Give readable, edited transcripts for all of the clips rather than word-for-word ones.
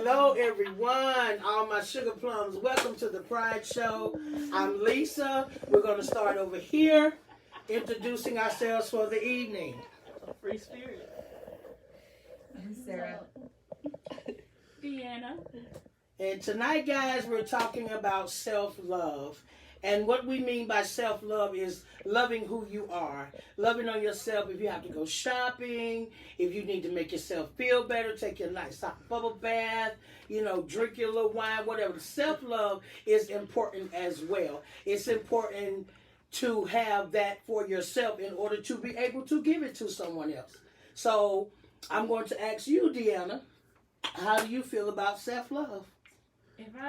Hello, everyone. All my sugar plums. Welcome to the Pride Show. I'm Lisa. We're going to start over here, introducing ourselves for the evening. Free spirit. I'm Sarah. Deanna. And tonight, guys, we're talking about self-love. And what we mean by self-love is loving who you are. Loving on yourself if you have to go shopping, if you need to make yourself feel better, take your nice hot bubble bath, drink your little wine, whatever. Self-love is important as well. It's important to have that for yourself in order to be able to give it to someone else. So I'm going to ask you, Deanna, how do you feel about self-love?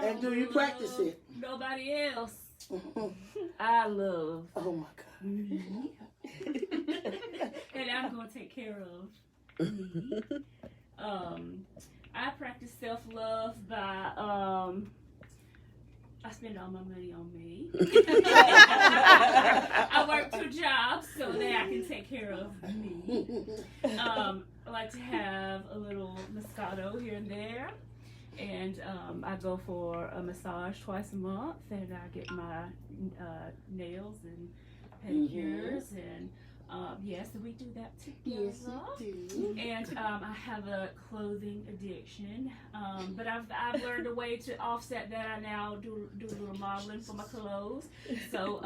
And do you practice it? Nobody else. I love. Oh my God. And I'm going to take care of me. I practice self-love by, I spend all my money on me. I work 2 jobs so that I can take care of me. I like to have a little Moscato here and there. And I go for a massage twice a month, and I get my nails and pedicures, and yes, we do that together. Yes, you do. And I have a clothing addiction, but I've learned a way to offset that. I now do a little modeling for my clothes. So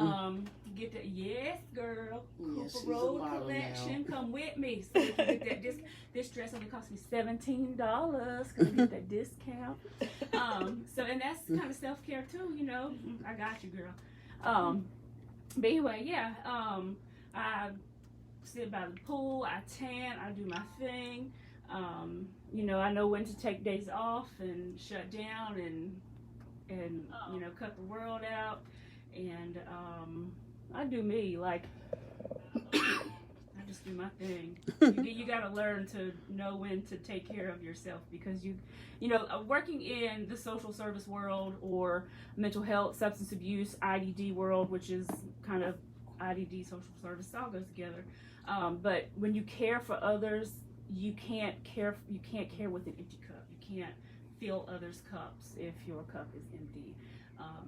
get that, yes, girl, Yes, Cooper she's a Road model collection. now. Come with me, so you can get that. This dress only cost me $17 because I get that discount. And that's kind of self-care too. I got you, girl. But anyway, yeah. I sit by the pool, I tan, I do my thing. I know when to take days off and shut down and cut the world out. And I do me, like, I just do my thing. You gotta learn to know when to take care of yourself, because working in the social service world or mental health, substance abuse, IDD world, which is kind of IDD, social service, all goes together. But when you care for others, you can't care with an empty cup. You can't fill others' cups if your cup is empty.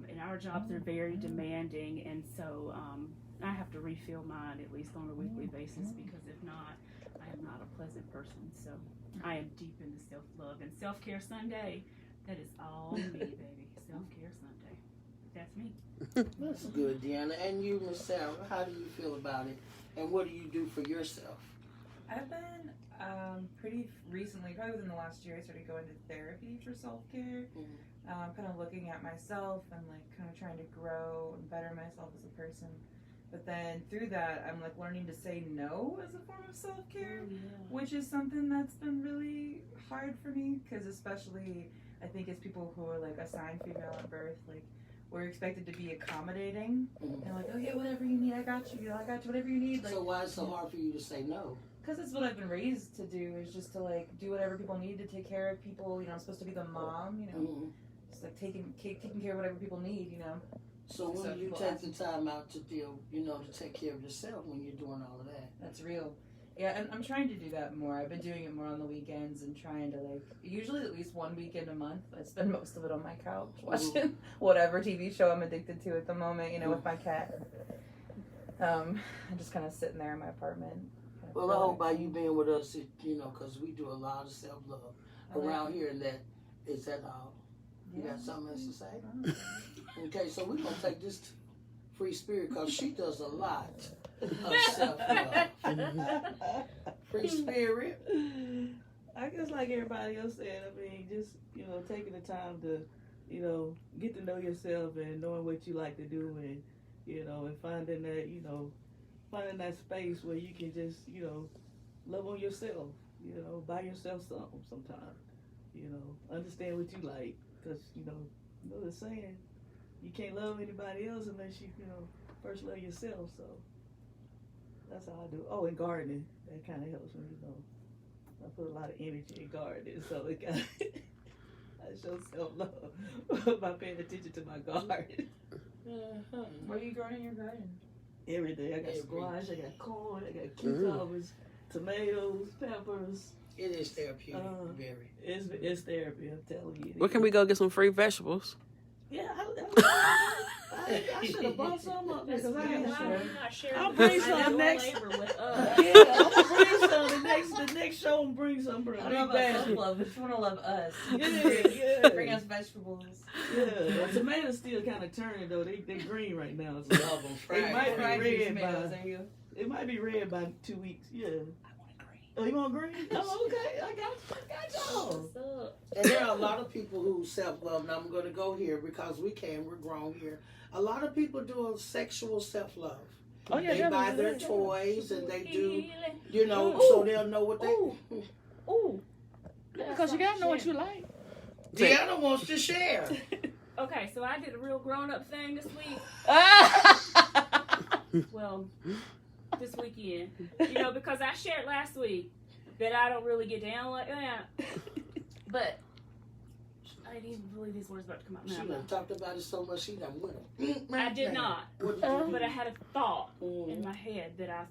And our jobs are very demanding, and so I have to refill mine at least on a weekly basis, because if not, I am not a pleasant person. So I am deep into self-love and self-care Sunday. That is all me, baby. Self-care Sunday. That's me. That's good, Deanna. And you, Miss Sarah, how do you feel about it? And what do you do for yourself? I've been pretty recently, probably within the last year, I started going to therapy for self-care. Kind of looking at myself and kind of trying to grow and better myself as a person. But then through that, I'm learning to say no as a form of self-care, which is something that's been really hard for me, because especially I think as people who are assigned female at birth, we're expected to be accommodating and oh yeah, whatever you need, I got you, whatever you need. So why is it so hard for you to say no? Because that's what I've been raised to do, is just to do whatever people need to take care of people. I'm supposed to be the mom, just taking care of whatever people need, So when do you take the time out to feel, to take care of yourself when you're doing all of that? That's real. Yeah, and I'm trying to do that more. I've been doing it more on the weekends and trying to usually at least one weekend a month. I spend most of it on my couch watching whatever TV show I'm addicted to at the moment, with my cat. I'm just kind of sitting there in my apartment. Well, I hope by you being with us, because we do a lot of self-love around here, and that is that all. You got something else to say? Okay, so we're going to take this to Free Spirit, because she does a lot of self-love. Free Spirit. I guess like everybody else said, just, taking the time to, get to know yourself and knowing what you like to do, and, and finding that space where you can just, love on yourself, buy yourself something sometimes, understand what you like, because, the saying, you can't love anybody else unless you, first love yourself. So that's how I do. Oh, and gardening, that kind of helps me, I put a lot of energy in gardening, so it got I show self-love by paying attention to my garden. What are you growing in your garden? Everything. I got squash, I got corn, I got cucumbers, tomatoes, peppers. It is therapeutic, very. It's therapy. I'm telling you. Where can we go get some free vegetables? Yeah, I should have bought some up there because I didn't Why are you not sharing I'll the bring fruits of some your next- labor with us? Yeah, I'm gonna bring some the next show and bring some. Bring I don't know about big self-love, but you want to love us. Yeah. Bring us vegetables. Yeah, the tomatoes still kind of turning though. They green right now. So Love them it fried. might be Fried red tomatoes, by. are you? It might be red by 2 weeks. Yeah. I want green. Oh, you want green? Oh, okay. I got y'all. What's up? And there are a lot of people who self-love. Now I'm going to go here because we're grown here. A lot of people do sexual self-love. Oh yeah, They buy their toys and they do, Ooh. so they'll know what they. Ooh. Ooh. Because you gotta know what you like. Deanna wants to share. Okay, so I did a real grown-up thing this week. Well, this weekend. Because I shared last week that I don't really get down like that. But I didn't even believe these words about to come out She of my done mouth. talked about it so much she done went. I did not. What did you do? But I had a thought in Mm. my head that I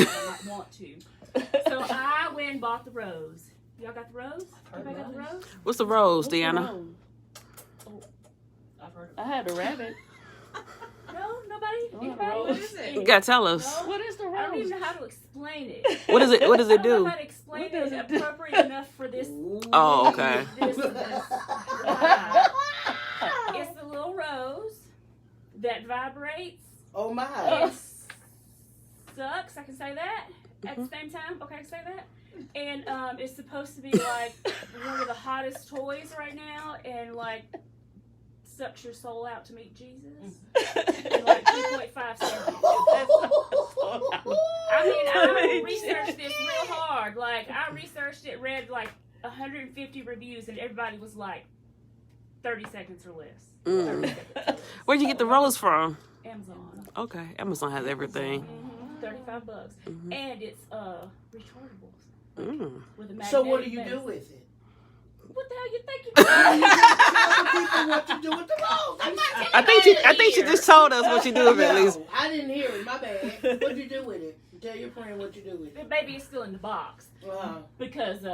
might want to. So I went and bought the rose. Y'all got the rose? Everybody got the rose? What's the rose, Deanna? I've heard of I had a rabbit. No, nobody? Oh, Anybody? rose. What is it? You gotta tell us. No? What is the I don't rose? even know how to explain it. What is it? What does I it don't know do? how to explain What does it it do? appropriate enough for this. Oh, okay. This vibe. It's a little rose that vibrates. Oh my. It sucks. I can say that at the same time. Okay, I can say that. And it's supposed to be like one of the hottest toys right now, and like sucks your soul out to meet Jesus. In like 2.5 seconds. I researched this real hard. Like I researched it, read like 150 reviews, and everybody was like 30 seconds or less. Mm. 30 seconds or less. Where'd you get the rose from? Amazon. Okay, Amazon has everything. $35, Mhm. and it's rechargeable Mm. with a magnetic. So what do you base. do with it? What the hell you think you You doing? tell people what to do with the rose. I'm not I think she just told us what you do with it, at least. No, I didn't hear it. My bad. What'd you do with it? Tell your friend what you do with it. Baby, it's still in the box Uh-huh. because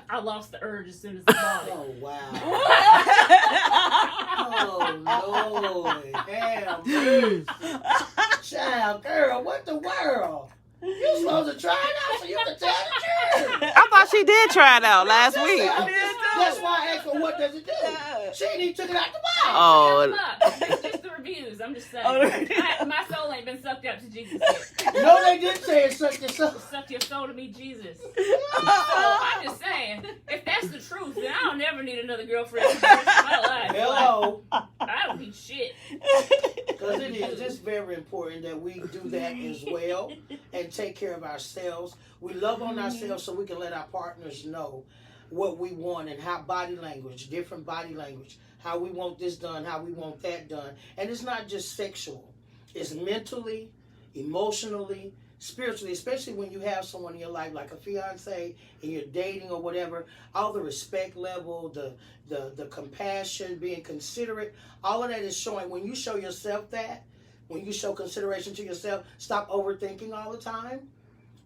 I lost the urge as soon as I bought it. Oh wow. Oh Lord. Damn. Child, girl, what the world? You supposed to try it out so you can tell the truth. I thought she did try it out last week. That's why I asked her what does it do. She ain't even took it out the box. Oh, It's just the reviews. I'm just saying. Oh, right. My soul ain't been sucked up to Jesus yet. No, they didn't say it sucked your soul. Suck your soul to meet Jesus. So I'm just saying, if that's the truth, then I don't never need another girlfriend for the rest of my life. Hello. Like, I don't need shit. Because it is. It's very important that we do that as well and take care of ourselves. We love on ourselves so we can let our partners know what we want and how body language, different body language, how we want this done, how we want that done. And it's not just sexual. It's mentally, emotionally, spiritually, especially when you have someone in your life like a fiance and you're dating or whatever. All the respect level, the compassion, being considerate, all of that is showing. When you show yourself that, when you show consideration to yourself, stop overthinking all the time.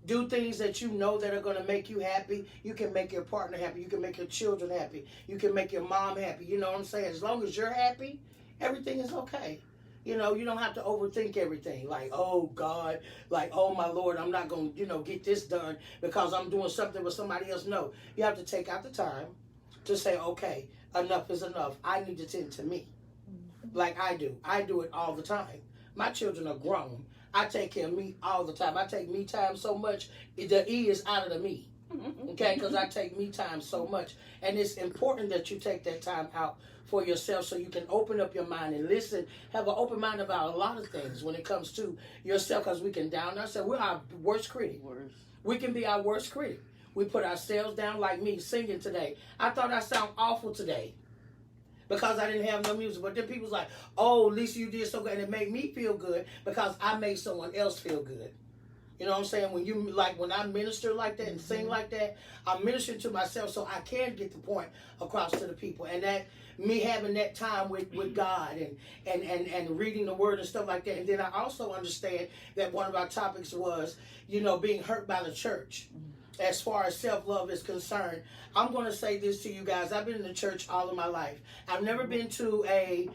Do things that you know that are going to make you happy. You can make your partner happy. You can make your children happy. You can make your mom happy. You know what I'm saying? As long as you're happy, everything is okay. You know, you don't have to overthink everything. Like, oh, God, like, oh, my Lord, I'm not going to, get this done because I'm doing something with somebody else. No, you have to take out the time to say, okay, enough is enough. I need to tend to me like I do. I do it all the time. My children are grown. I take care of me all the time. I take me time so much, the E is out of the me. Okay, because I take me time so much. And it's important that you take that time out for yourself so you can open up your mind and listen, have an open mind about a lot of things when it comes to yourself, because we can down ourselves. We're our worst critic. We can be our worst critic. We put ourselves down, like me singing today. I thought I sound awful today because I didn't have no music. But then people's like, oh, Lisa, you did so good. And it made me feel good because I made someone else feel good. You know what I'm saying? When I minister like that and sing like that, I'm ministering to myself so I can get the point across to the people. And that me having that time with God and reading the word and stuff like that. And then I also understand that one of our topics was, being hurt by the church. As far as self-love is concerned, I'm going to say this to you guys. I've been in the church all of my life. I've never been to a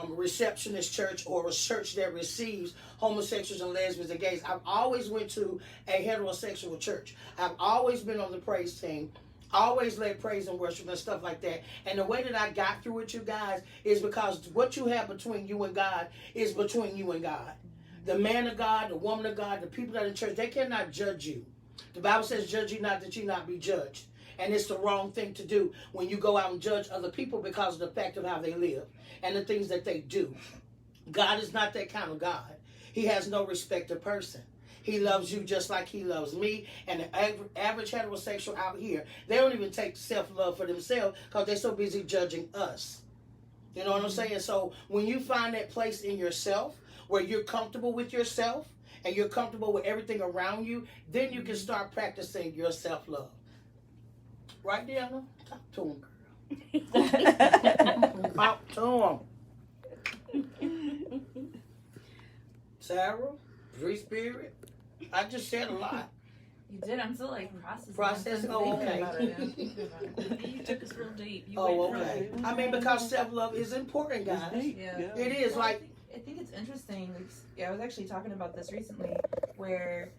receptionist church or a church that receives homosexuals and lesbians and gays. I've always went to a heterosexual church. I've always been on the praise team, always led praise and worship and stuff like that. And the way that I got through with you guys is because what you have between you and God is between you and God. The man of God, the woman of God, the people that are in church, they cannot judge you. The Bible says, judge ye not that ye not be judged. And it's the wrong thing to do when you go out and judge other people because of the fact of how they live and the things that they do. God is not that kind of God. He has no respect of person. He loves you just like he loves me. And the average heterosexual out here, they don't even take self-love for themselves because they're so busy judging us. You know what I'm saying? So when you find that place in yourself where you're comfortable with yourself and you're comfortable with everything around you, then you can start practicing your self-love. Right, Deanna? Talk to him, girl. Talk to him. Sarah, free spirit. I just said a lot. You did. I'm still processing. Processing? Oh, okay. You took us real deep. You Oh, went okay. from- I mean, because self-love is important, guys. Yeah. It is. Well, Like, I think it's interesting. I was actually talking about this recently, where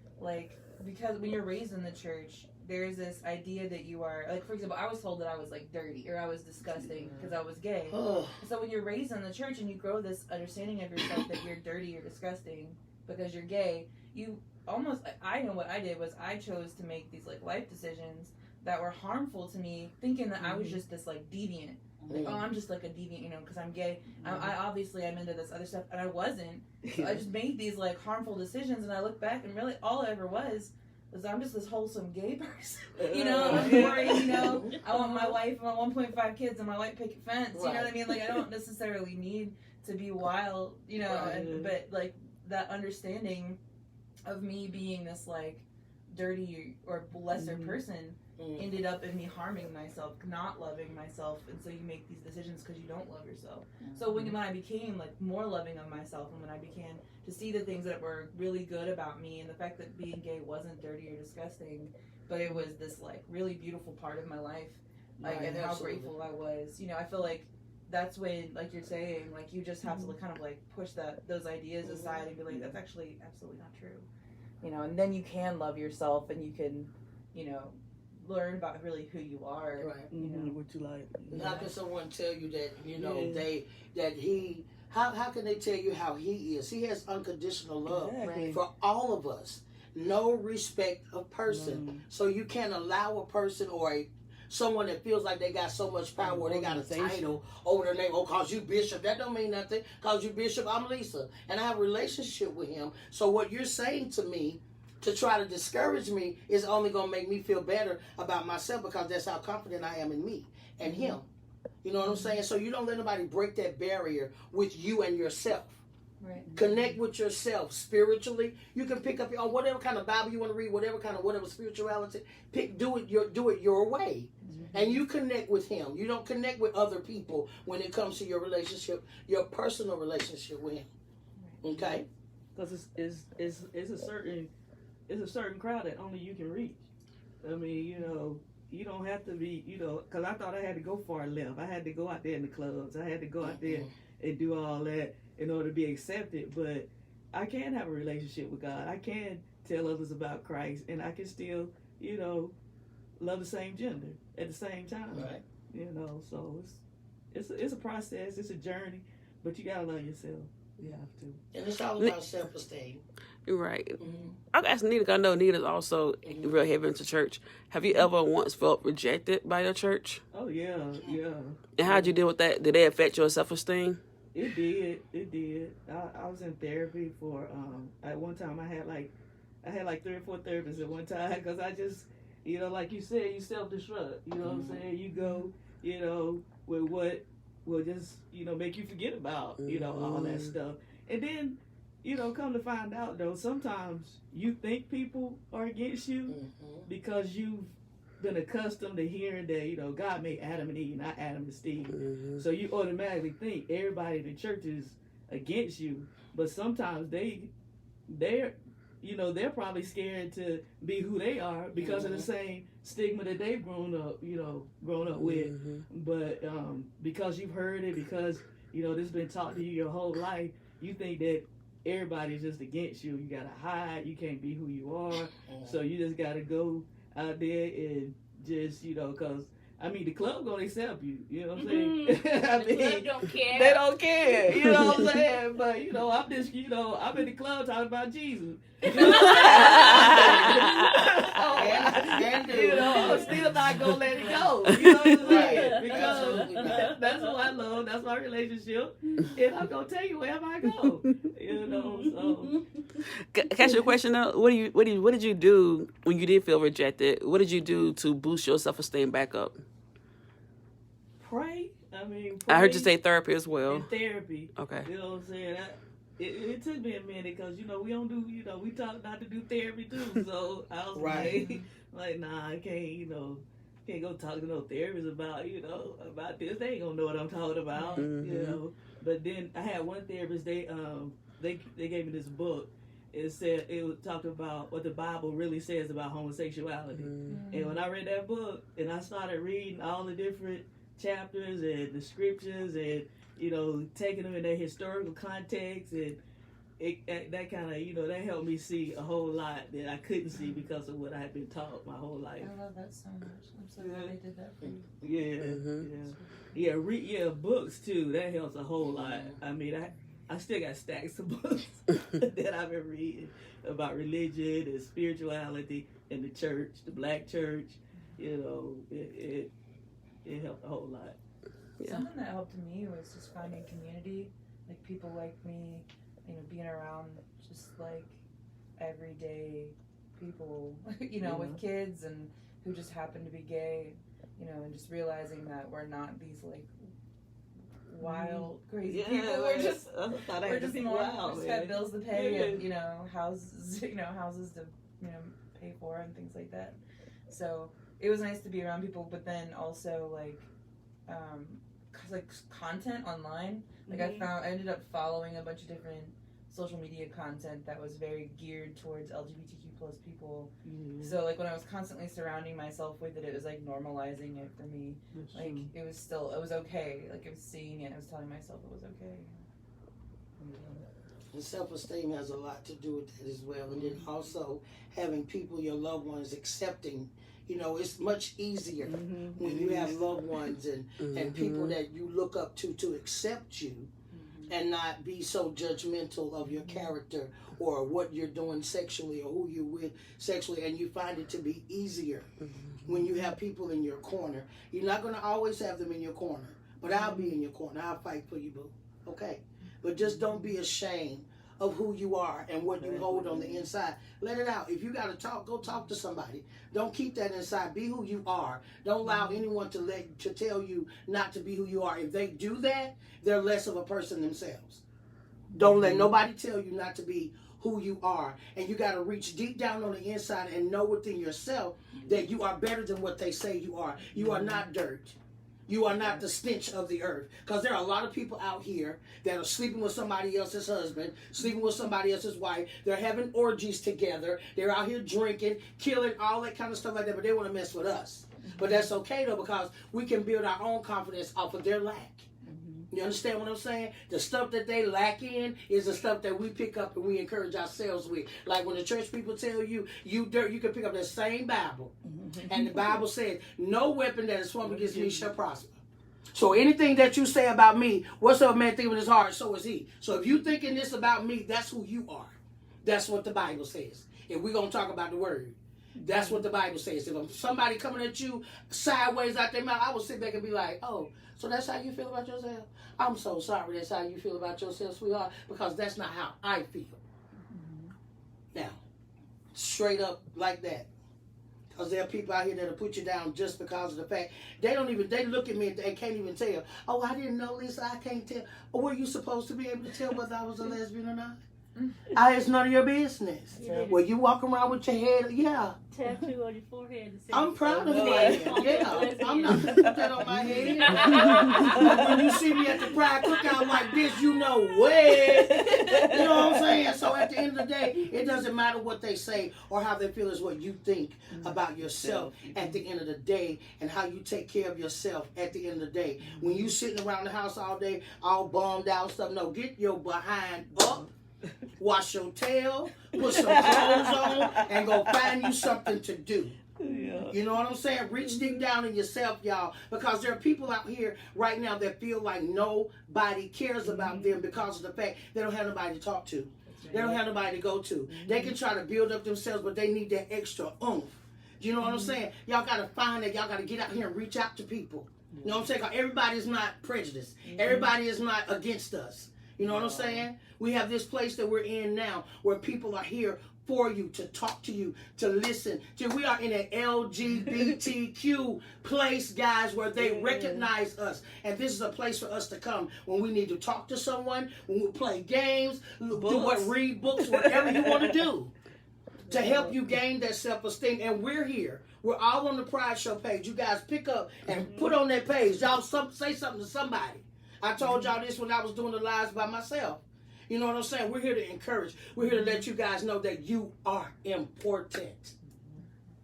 because when you're raised in the church, there's this idea that you are for example, I was told that I was dirty or I was disgusting because I was gay. So when you're raised in the church and you grow this understanding of yourself that you're dirty or disgusting because you're gay, you almost, I know what I did was I chose to make these life decisions that were harmful to me, thinking that I was just this deviant. I'm just a deviant, because I'm gay. I obviously I'm into this other stuff, and I wasn't. So I just made these hormful decisions, and I look back, and really all I ever was I'm just this wholesome gay person. I'm boring. I want my wife, I want 1.5 kids, and my white picket fence. You know what I mean? I don't necessarily need to be wild. But that understanding of me being this dirty or lesser person ended up in me harming myself, not loving myself, and so you make these decisions because you don't love yourself. So when I became more loving of myself, and when I began to see the things that were really good about me, and the fact that being gay wasn't dirty or disgusting, but it was this really beautiful part of my life, and how grateful I was. I feel that's when, you're saying, you just have to kind of push those ideas aside and be that's actually absolutely not true. And then you can love yourself, and you can, learn about really who you are. Right. What you like. How can someone tell you that how can they tell you how he is? He has unconditional love for all of us. No respect of person. So you can't allow a person or someone that feels like they got so much power or they got a title over their name. Oh, cause you bishop. That don't mean nothing. Cause you bishop, I'm Lisa. And I have a relationship with him. So what you're saying to me to try to discourage me is only going to make me feel better about myself, because that's how confident I am in me and him. You know what I'm saying? So you don't let nobody break that barrier with you and yourself. Right. Connect with yourself spiritually. You can pick up on whatever kind of Bible you want to read, whatever spirituality. Do it your way. And you connect with him. You don't connect with other people when it comes to your relationship, your personal relationship with him. Okay? Because it's a certain crowd that only you can reach. I mean, you don't have to be, because I thought I had to go far left. I had to go out there in the clubs. I had to go out there and do all that in order to be accepted. But I can have a relationship with God. I can tell others about Christ, and I can still, love the same gender at the same time. Right. So it's a process. It's a journey, but you gotta love yourself. You have to. And it's all about self-esteem. You're right. I've asked Nita, 'cause I know Nita's also real heavy into church. Have you ever once felt rejected by your church? Oh, yeah. And how'd you deal with that? Did that affect your self-esteem? It did. I was in therapy for, at one time I had like 3 or 4 therapists at one time, because I just, like you said, you self-destruct. You know what I'm saying? You go, with what will just, make you forget about, all that stuff. And then come to find out though, sometimes you think people are against you because you've been accustomed to hearing that, God made Adam and Eve, not Adam and Steve. So you automatically think everybody in the church is against you. But sometimes they're probably scared to be who they are because of the same stigma that they've grown up with. But because you've heard it, because this has been taught to you your whole life, you think that everybody's just against you. You gotta hide. You can't be who you are. So you just gotta go out there and just, because the club gonna accept you. You know what I'm saying? The club don't care. They don't care. You know what I'm saying? But I'm just, I'm in the club talking about Jesus. I'm still not gonna let it go. You know what I'm saying? Because that's what I love. That's my relationship, and I'm gonna tell you wherever I go. So. Can I ask you a question though? What did you do when you did feel rejected? What did you do to boost your self-esteem back up? Pray. Pray. I heard you say therapy as well. And therapy. Okay. You know what I'm saying? It took me a minute because we don't do, we talk not to do therapy too. So I was like, nah, I can't, can't go talk to no therapist about, about this. They ain't gonna know what I'm talking about, But then I had one therapist. They gave me this book. It talked about what the Bible really says about homosexuality. And when I read that book and I started reading all the different chapters and the scriptures and taking them in their historical context, and that kind of that helped me see a whole lot that I couldn't see because of what I had been taught my whole life. I love that so much. I'm so glad they did that for you. Yeah, books too. That helps a whole lot. I still got stacks of books that I've been reading about religion and spirituality and the church, the black church. It helped a whole lot. Yeah. Something that helped me was just finding community, like people like me, being around just like everyday people, with kids and who just happen to be gay, and just realizing that we're not these like wild, crazy people. We're just normal. We just got bills to pay and houses to pay for and things like that. So it was nice to be around people, but then also like content online. Like I ended up following a bunch of different social media content that was very geared towards LGBTQ plus people. So like when I was constantly surrounding myself with it, it was like normalizing it for me. That's like true. it was okay. Like I was seeing it, I was telling myself it was okay. And self-esteem has a lot to do with that as well. And then also having people, your loved ones, accepting. It's much easier when you have loved ones and people that you look up to accept you and not be so judgmental of your character or what you're doing sexually or who you're with sexually. And you find it to be easier when you have people in your corner. You're not going to always have them in your corner, but I'll be in your corner. I'll fight for you, boo. Okay? But just don't be ashamed of who you are and what you hold on the inside. Let it out. If you got to talk, go talk to somebody. Don't keep that inside. Be who you are. Don't allow anyone to tell you not to be who you are. If they do that, they're less of a person themselves. Don't let nobody tell you not to be who you are. And you got to reach deep down on the inside and know within yourself that you are better than what they say you are. You are not dirt. You are not the stench of the earth. Because there are a lot of people out here that are sleeping with somebody else's husband, sleeping with somebody else's wife. They're having orgies together. They're out here drinking, killing, all that kind of stuff like that. But they want to mess with us. But that's okay, though, because we can build our own confidence off of their lack. You understand what I'm saying? The stuff that they lack in is the stuff that we pick up and we encourage ourselves with. Like when the church people tell you, you can pick up that same Bible. And the Bible says, no weapon that is formed against me shall prosper. So anything that you say about me, whatsoever man think in his heart, so is he. So if you thinking this about me, that's who you are. That's what the Bible says. If we're going to talk about the word. That's what the Bible says. If somebody coming at you sideways out their mouth, I will sit back and be like, oh, so that's how you feel about yourself? I'm so sorry that's how you feel about yourself, sweetheart, because that's not how I feel. Now, straight up like that. Because there are people out here that'll put you down just because of the fact they look at me and they can't even tell. Oh, I didn't know this, I can't tell. Or were you supposed to be able to tell whether I was a lesbian or not? It's none of your business. Well, you walk around with your head, Tattoo on your forehead. That says, I'm proud of Oh, who I am. Yeah, I'm not gonna put that on my head. But when you see me at the pride cookout like this, you know where. You know what I'm saying? So at the end of the day, it doesn't matter what they say or how they feel. Is what you think about yourself at the end of the day, and how you take care of yourself at the end of the day. When you sitting around the house all day, all bummed out stuff, no, get your behind up. Wash your tail, put some clothes on, and go find you something to do. Yeah. You know what I'm saying? Reach deep down in yourself, y'all, because there are people out here right now that feel like nobody cares about them because of the fact they don't have nobody to talk to. They don't have nobody to go to. They can try to build up themselves, but they need that extra oomph. You know what I'm saying? Y'all got to find that. Y'all got to get out here and reach out to people. You know what I'm saying? 'Cause everybody's not prejudiced. Everybody is not against us. You know what I'm saying? We have this place that we're in now where people are here for you, to talk to you, to listen. We are in an LGBTQ place, guys, where they recognize us. And this is a place for us to come when we need to talk to someone, when we play games, read books, whatever you want to do to help you gain that self-esteem. And we're here. We're all on the Pride Show page. You guys pick up and put on that page. Y'all say something to somebody. I told y'all this when I was doing the lives by myself. You know what I'm saying? We're here to encourage. We're here to let you guys know that you are important.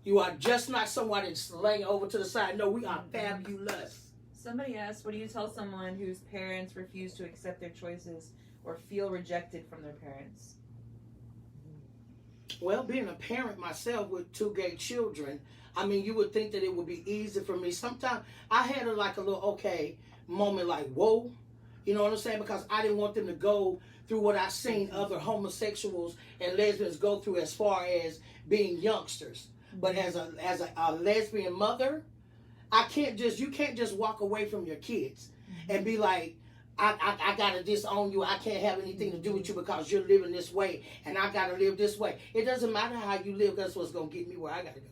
You are just not someone that's laying over to the side. No, we are fabulous. Somebody asked, what do you tell someone whose parents refuse to accept their choices or feel rejected from their parents? Well, being a parent myself with 2 gay children, I mean, you would think that it would be easy for me. Sometimes I had a little moment like, whoa. You know what I'm saying? Because I didn't want them to go through what I've seen other homosexuals and lesbians go through as far as being youngsters. But as a lesbian mother, you can't just walk away from your kids and be like, I gotta disown you. I can't have anything to do with you because you're living this way and I gotta live this way. It doesn't matter how you live. That's what's gonna get me where I gotta go.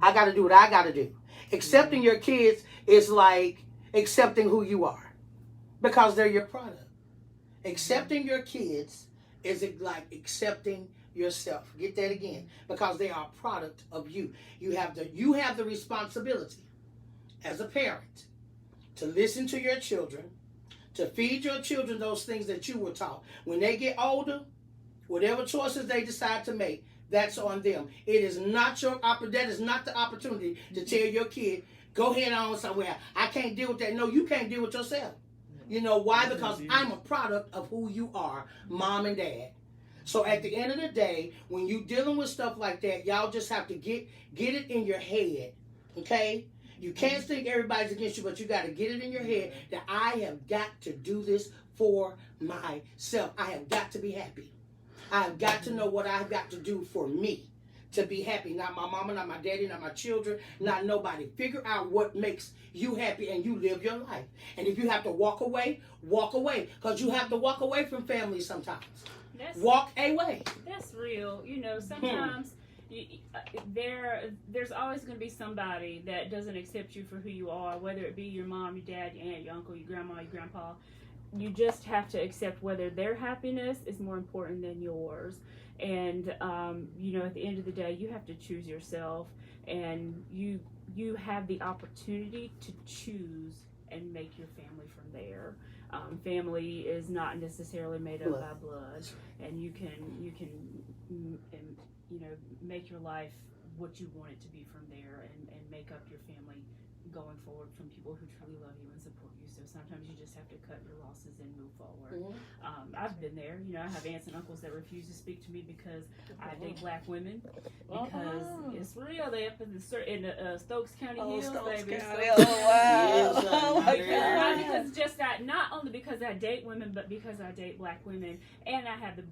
I gotta do what I gotta do. Accepting your kids is like accepting who you are, because they're your product. Accepting your kids is like accepting yourself. Get that again, because they are a product of you. You have the responsibility as a parent to listen to your children, to feed your children those things that you were taught. When they get older, whatever choices they decide to make, that's on them. It is not that is not the opportunity to tell your kid, go head on somewhere. I can't deal with that. No, you can't deal with yourself. You know why? Because I'm a product of who you are, mom and dad. So at the end of the day, when you're dealing with stuff like that, y'all just have to get it in your head, okay? You can't think everybody's against you, but you got to get it in your head that I have got to do this for myself. I have got to be happy. I have got to know what I've got to do for me to be happy. Not my mama, not my daddy, not my children, not nobody. Figure out what makes you happy and you live your life. And if you have to walk away, because you have to walk away from family sometimes. Walk away. That's real. You know, sometimes there's always going to be somebody that doesn't accept you for who you are, whether it be your mom, your dad, your aunt, your uncle, your grandma, your grandpa. You just have to accept whether their happiness is more important than yours. And, you know, at the end of the day, you have to choose yourself, and you have the opportunity to choose and make your family from there. Family is not necessarily made up by blood, and you can you know, make your life what you want it to be from there, and make up your family going forward from people who truly love you and support you. So sometimes you just have to cut your losses and move forward. I've been there. You know, I have aunts and uncles that refuse to speak to me because I date black women, because it's real. They up in the Stokes County Hills, baby. Oh my God. Because not only because I date women, but because I date black women, and I have the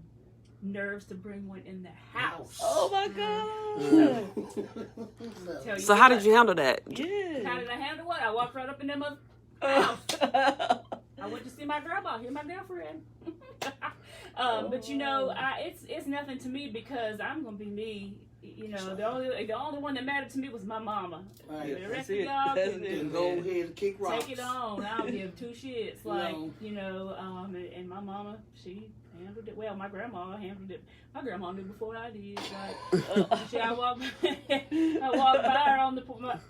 nerves to bring one in the house. Oh my God. So how did you handle that? Yeah. How did I handle what? I walked right up in them house. I went to see my grandma, hear my girlfriend. But you know, it's nothing to me, because I'm gonna be me. You know, the only one that mattered to me was my mama. Right. The rest of y'all can go ahead and kick rocks. Take it on. I don't give 2 shits. Like, you know, and my mama, she handled it well. My grandma handled it. My grandma knew before I did. Like, I walked by her on the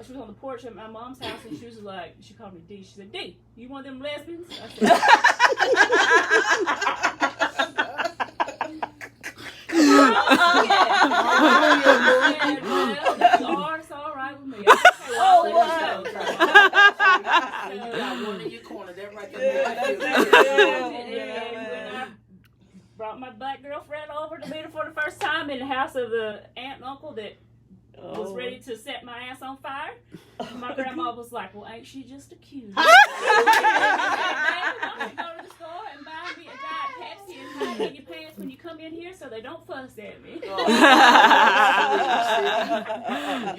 she was on the porch at my mom's house, and she was like, she called me D. She said, D, you one of them lesbians? I said, well, it's all right with me. I said, well, You got one in your corner. That right there. When I brought my black girlfriend over to meet her for the first time in the house of the aunt and uncle that was ready to set my ass on fire, my grandma was like, well, ain't she just a cutie? I'm going to go to the store and buy me a Diet Pepsi and hide in your pants when you come in here so they don't fuss at me. You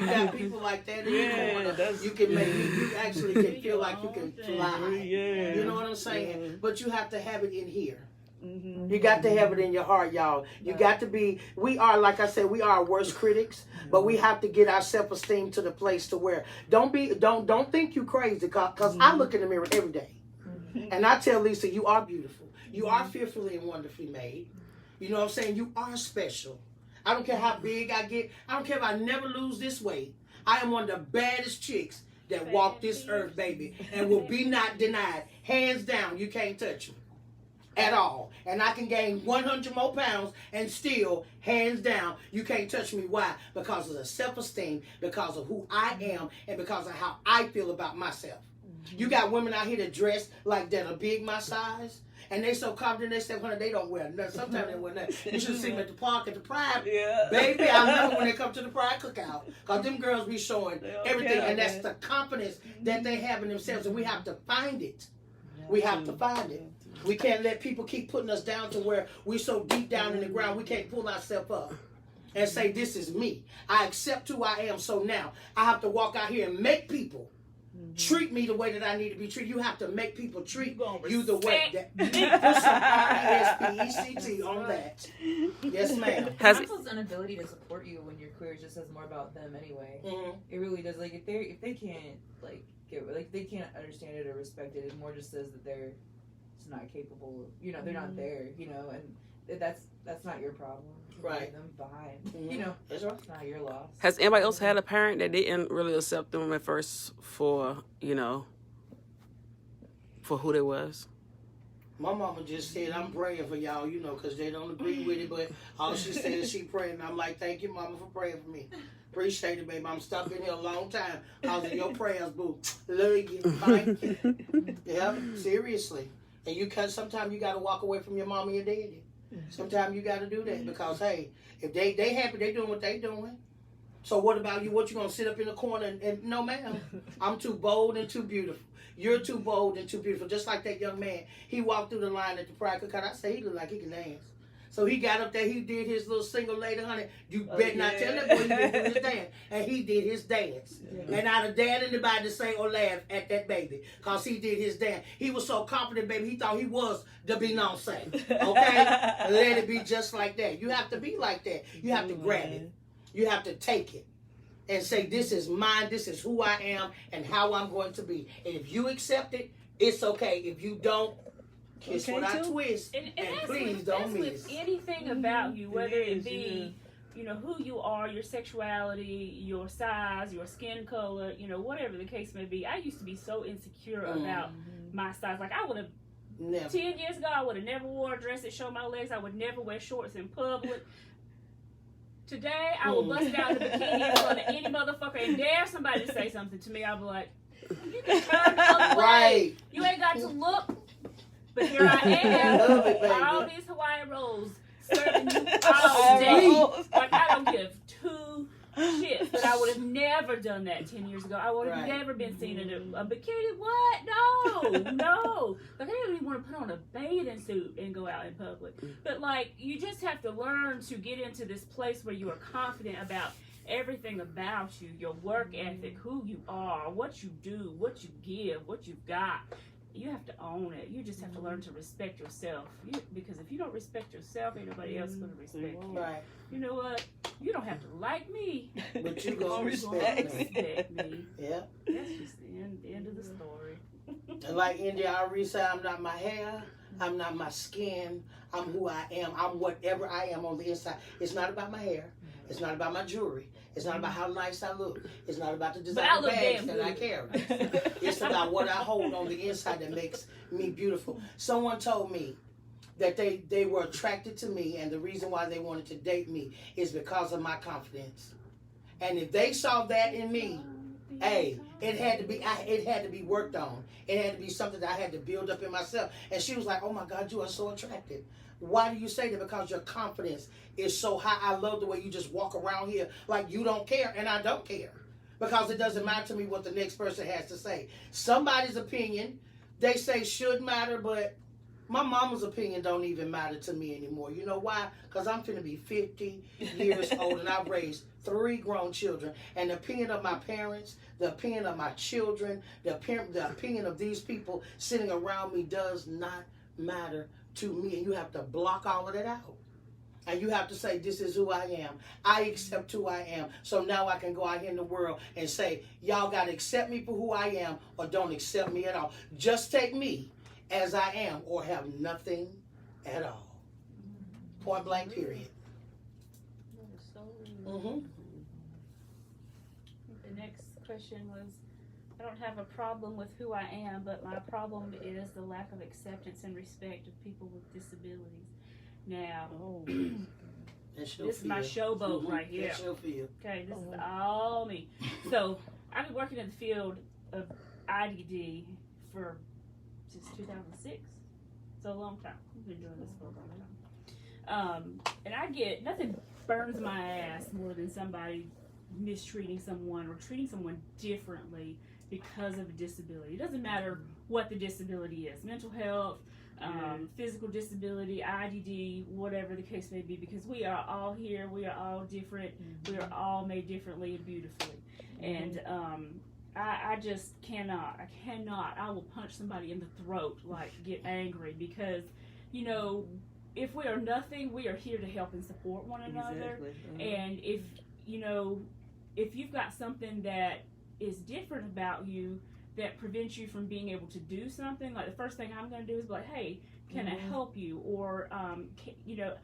got people like that in your corner. You can make you actually can feel like you can fly. You know what I'm saying? But you have to have it in here. You got to have it in your heart, y'all. You got to be, we are, like I said, we are our worst critics, but we have to get our self-esteem to the place to where, don't think you crazy, because I look in the mirror every day. And I tell Lisa, you are beautiful. You are fearfully and wonderfully made. You know what I'm saying? You are special. I don't care how big I get. I don't care if I never lose this weight. I am one of the baddest chicks that walk this earth, baby, and will be not denied. Hands down, you can't touch me. At all. And I can gain 100 more pounds and still, hands down, you can't touch me. Why? Because of the self-esteem, because of who I am, and because of how I feel about myself. You got women out here that dress like that are big my size, and they so confident they say, honey, they don't wear nothing. Sometimes they wear nothing. You should see them at the park at the Pride. Yeah. Baby, I remember when they come to the Pride cookout, because them girls be showing everything, and that's the confidence that they have in themselves, and we have to find it. We have to find it. We can't let people keep putting us down to where we're so deep down in the ground we can't pull ourselves up and say, this is me. I accept who I am. So now I have to walk out here and make people treat me the way that I need to be treated. You have to make people treat you the way that. Put some R-E-S-P-E-C-T on that. Yes, ma'am. People's inability to support you when your career just says more about them anyway. It really does. Like if they can't they can't understand it or respect it, it more just says that they're just not capable. They're not there. And that's not your problem. Right. Them behind. It's not your loss. Has anybody else had a parent that didn't really accept them at first for for who they was? My mama just said, I'm praying for y'all, because they don't agree with it, but all she said is she praying. I'm like, thank you, mama, for praying for me. Appreciate it, baby. I'm stuck in here a long time because of your prayers, boo. Love you. Thank you. Yeah, seriously. And sometimes you got to walk away from your mom and your daddy. Sometimes you got to do that because, hey, if they happy, they doing what they doing. So what about you? What, you going to sit up in the corner and no, ma'am. I'm too bold and too beautiful. You're too bold and too beautiful. Just like that young man. He walked through the line at the Pride Cookout. I say he looked like he can dance. So he got up there, he did his little single lady, honey. You better not tell that boy he didn't do his dance. And he did his dance. Yeah. And I'd have dared anybody to say or laugh at that baby. Because he did his dance. He was so confident, baby, he thought he was the Beyonce. Okay? Let it be just like that. You have to be like that. You have to grab it. You have to take it. And say, this is mine, this is who I am, and how I'm going to be. And if you accept it, it's okay. If you don't, kiss what I twist, and please don't miss. With anything about you, whether it be, who you are, your sexuality, your size, your skin color, whatever the case may be. I used to be so insecure about my size. Like I would have, 10 years ago, I would have never wore a dress that showed my legs. I would never wear shorts in public. Today, I will bust out the bikini in front of any motherfucker and dare somebody to say something to me. I'll be like, you can turn the other way. Right. You ain't got to look. But here I am, all these Hawaiian rolls, serving you all day. Like, I don't give two shits. But I would have never done that 10 years ago. I would have never been seen in a bikini. What? No. Like, I didn't even want to put on a bathing suit and go out in public. But, like, you just have to learn to get into this place where you are confident about everything about you, your work ethic, who you are, what you do, what you give, what you've got. You have to own it. You just have to learn to respect yourself. Because if you don't respect yourself, ain't nobody else going to respect you. Right. You know what? You don't have to like me. But you're going to respect me. Yeah. That's just the end of the story. And like India Ari said, I'm not my hair. I'm not my skin. I'm who I am. I'm whatever I am on the inside. It's not about my hair. It's not about my jewelry. It's not about how nice I look. It's not about the designer bags that I carry. It's about what I hold on the inside that makes me beautiful. Someone told me that they were attracted to me, and the reason why they wanted to date me is because of my confidence. And if they saw that in me, hey, it had to be worked on. It had to be something that I had to build up in myself. And she was like, "Oh my God, you are so attractive." Why do you say that? Because your confidence is so high. I love the way you just walk around here like you don't care, and I don't care. Because it doesn't matter to me what the next person has to say. Somebody's opinion, they say should matter, but my mama's opinion don't even matter to me anymore. You know why? Because I'm finna be 50 years old, and I've raised 3 grown children. And the opinion of my parents, the opinion of my children, the opinion of these people sitting around me does not matter to me. And you have to block all of that out. And you have to say, this is who I am. I accept who I am. So now I can go out here in the world and say, y'all got to accept me for who I am, or don't accept me at all. Just take me as I am, or have nothing at all. Point blank, period. Mm-hmm. The next question was, I don't have a problem with who I am, but my problem is the lack of acceptance and respect of people with disabilities. Now, this is my showboat right here. Okay, this is all me. So, I've been working in the field of IDD for since 2006. So a long time. I've been doing this for a long time. And I get, nothing burns my ass more than somebody mistreating someone or treating someone differently because of a disability. It doesn't matter what the disability is, mental health, physical disability, IDD, whatever the case may be, because we are all here, we are all different, we are all made differently and beautifully. And I just cannot, I will punch somebody in the throat, like get angry, because, you know, if we are nothing, we are here to help and support one another. Exactly. And if, you know, if you've got something that is different about you that prevents you from being able to do something, like the first thing I'm going to do is be like, hey, can I help you? Or, you know,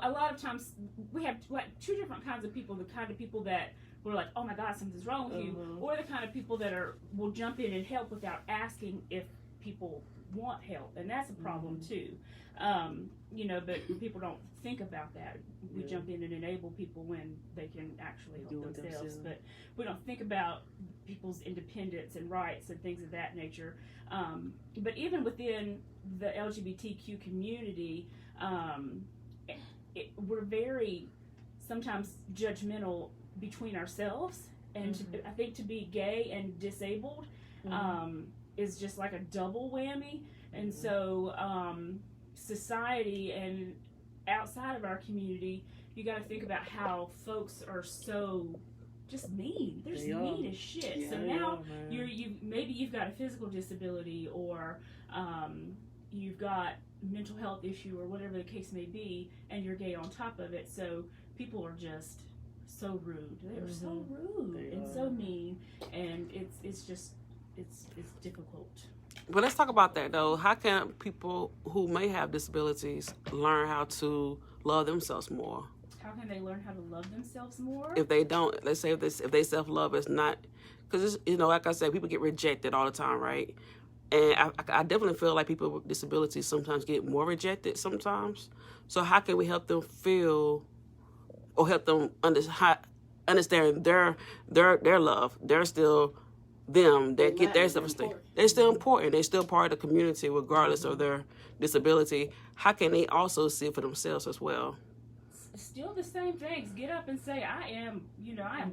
a lot of times we have like 2 different kinds of people. The kind of people that we're like, oh my God, something's wrong with you, or the kind of people that will jump in and help without asking if people want help, and that's a problem too. You know, but people don't think about that. We jump in and enable people when they can actually help themselves, but we don't think about people's independence and rights and things of that nature. But even within the LGBTQ community, we're very sometimes judgmental between ourselves, and I think to be gay and disabled is just like a double whammy. And so society and outside of our community, you got to think about how folks are so just mean. They're just mean as shit. Yeah, so now maybe you've got a physical disability, or you've got mental health issue, or whatever the case may be, and you're gay on top of it. So people are just so rude. They are so rude and so mean, and it's difficult. But let's talk about that though. How can people who may have disabilities learn how to love themselves more? How can they learn how to love themselves more? If they don't, let's say if they self-love is not, because you know, like I said, people get rejected all the time, right? And I definitely feel like people with disabilities sometimes get more rejected sometimes. So how can we help them feel, or help them understand their love? They're still them, that get their self-esteem. They're still important. They're still part of the community regardless of their disability. How can they also see it for themselves as well? Still the same things. Get up and say, I am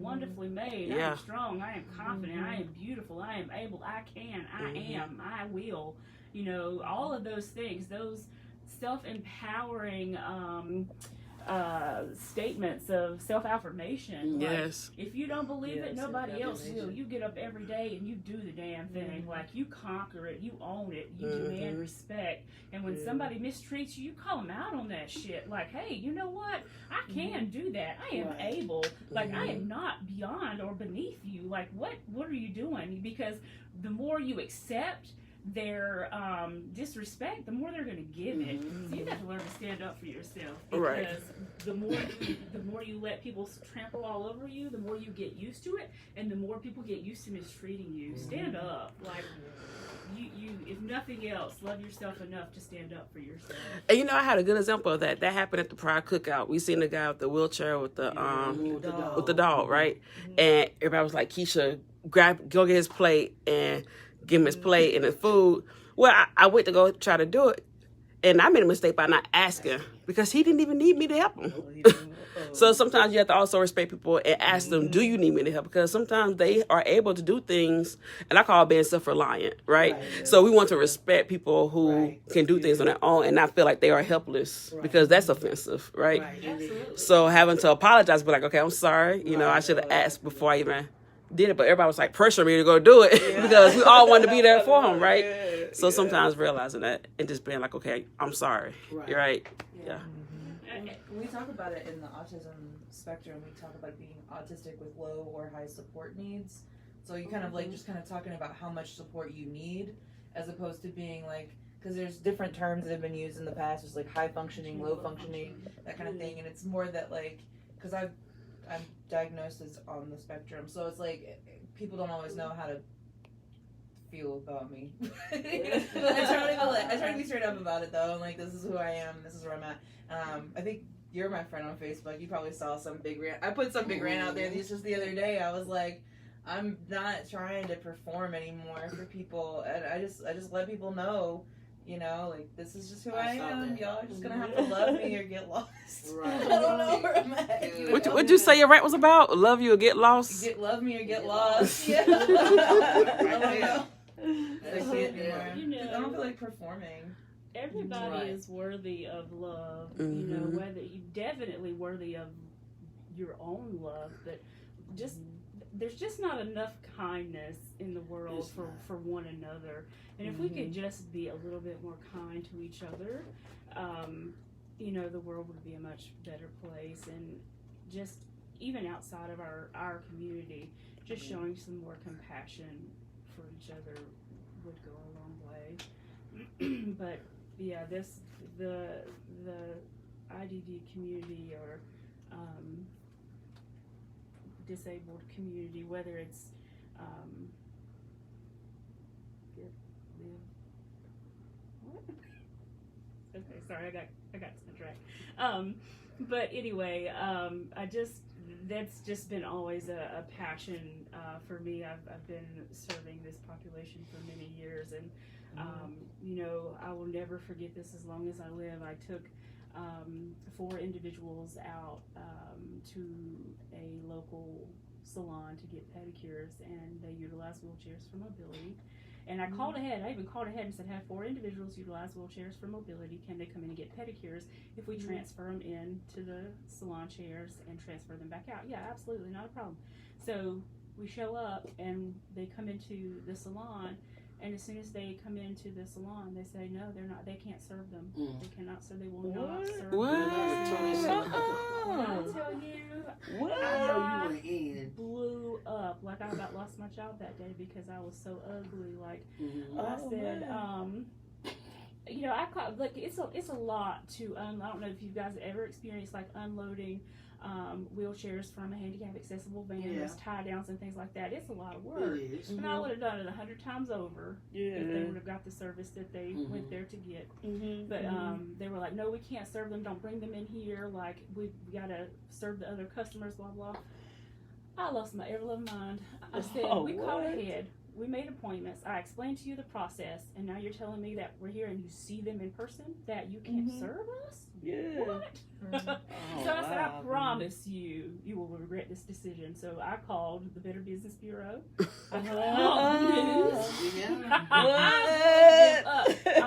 wonderfully made. I am strong. I am confident. I am beautiful. I am able. I can. I am. I will. You know, all of those things, those self-empowering statements of self-affirmation. Yes. Like, if you don't believe it, nobody else will. You get up every day and you do the damn thing. Like, you conquer it, you own it, you demand respect. And when somebody mistreats you, you call them out on that shit. Like, hey, you know what? I can do that. I am able. Like, I am not beyond or beneath you. Like, what are you doing? Because the more you accept their disrespect, the more they're going to give it. So you have to learn to stand up for yourself, because Right. the more you let people trample all over you, the more you get used to it, and the more people get used to mistreating you. Stand up, like you if nothing else, love yourself enough to stand up for yourself. And you know, I had a good example of that. That happened at the Pride Cookout. We seen the guy with the wheelchair with the dog, right? And everybody was like, Keisha, go get his plate and give him his plate and his food. Well, I went to go try to do it, and I made a mistake by not asking, because he didn't even need me to help him. So sometimes you have to also respect people and ask them, do you need me to help? Because sometimes they are able to do things, and I call it being self-reliant, right? So we want to respect people who can do things on their own and not feel like they are helpless, because that's offensive, right? Absolutely. So having to apologize, be like, okay, I'm sorry. You know, I should have asked before I even did it. But everybody was like pressuring me to go do it because we all wanted to be there for him, right? So sometimes realizing that and just being like, okay, I'm sorry. You're right. Yeah. We talk about it in the autism spectrum. We talk about being autistic with low or high support needs. So you kind of like just kind of talking about how much support you need, as opposed to being like, because there's different terms that have been used in the past, just like high functioning, low functioning, that kind of thing. And it's more that like, because I'm diagnosed as on the spectrum, so it's like people don't always know how to feel about me. I try to be straight up about it though. I'm like, this is who I am. This is where I'm at. I think you're my friend on Facebook. You probably saw some big rant. I put some big rant out there just the other day. I was like, I'm not trying to perform anymore for people, and I just let people know, you know, like, this is just who I am. Y'all are just gonna have to love me or get lost. Right. I don't know where I'm at. What'd you say your rant was about? Love you or get lost? Love me or get lost. Yeah. I don't know. I can't anymore. You know, I don't feel like performing. Everybody is worthy of love. You know, whether you definitely worthy of your own love, but just there's just not enough kindness in the world for one another. And if we could just be a little bit more kind to each other, you know, the world would be a much better place. And just even outside of our community, just showing some more compassion for each other would go a long way. But yeah, the IDD community or disabled community, whether it's okay, sorry, I got sidetracked. But anyway, that's just been always a passion for me. I've been serving this population for many years, and you know, I will never forget this as long as I live. I took 4 individuals out to a local salon to get pedicures, and they utilized wheelchairs for mobility. And I called ahead. I even called ahead and said, have 4 individuals utilize wheelchairs for mobility. Can they come in and get pedicures if we transfer them in to the salon chairs and transfer them back out? Yeah, absolutely, not a problem. So we show up and they come into the salon, and as soon as they come into the salon, they say, no, they're not, they can't serve them. They cannot serve, they will not serve them. When I tell you, I blew up. Like, I about lost my job that day because I was so ugly. Like, I said, you know, I call, like, it's a lot to, I don't know if you guys ever experienced, like, unloading wheelchairs from a handicap accessible van. There's tie downs and things like that. It's a lot of work. It is. And I would have done it 100 times over if they would have got the service that they went there to get. But they were like, no, we can't serve them. Don't bring them in here. Like, we got to serve the other customers, blah, blah. I lost my ever loving mind. I said, we called ahead. We made appointments. I explained to you the process, and now you're telling me that we're here and you see them in person, that you can't serve us? Yeah. What? So I said, I promise you will regret this decision. So I called the Better Business Bureau. I called the news. I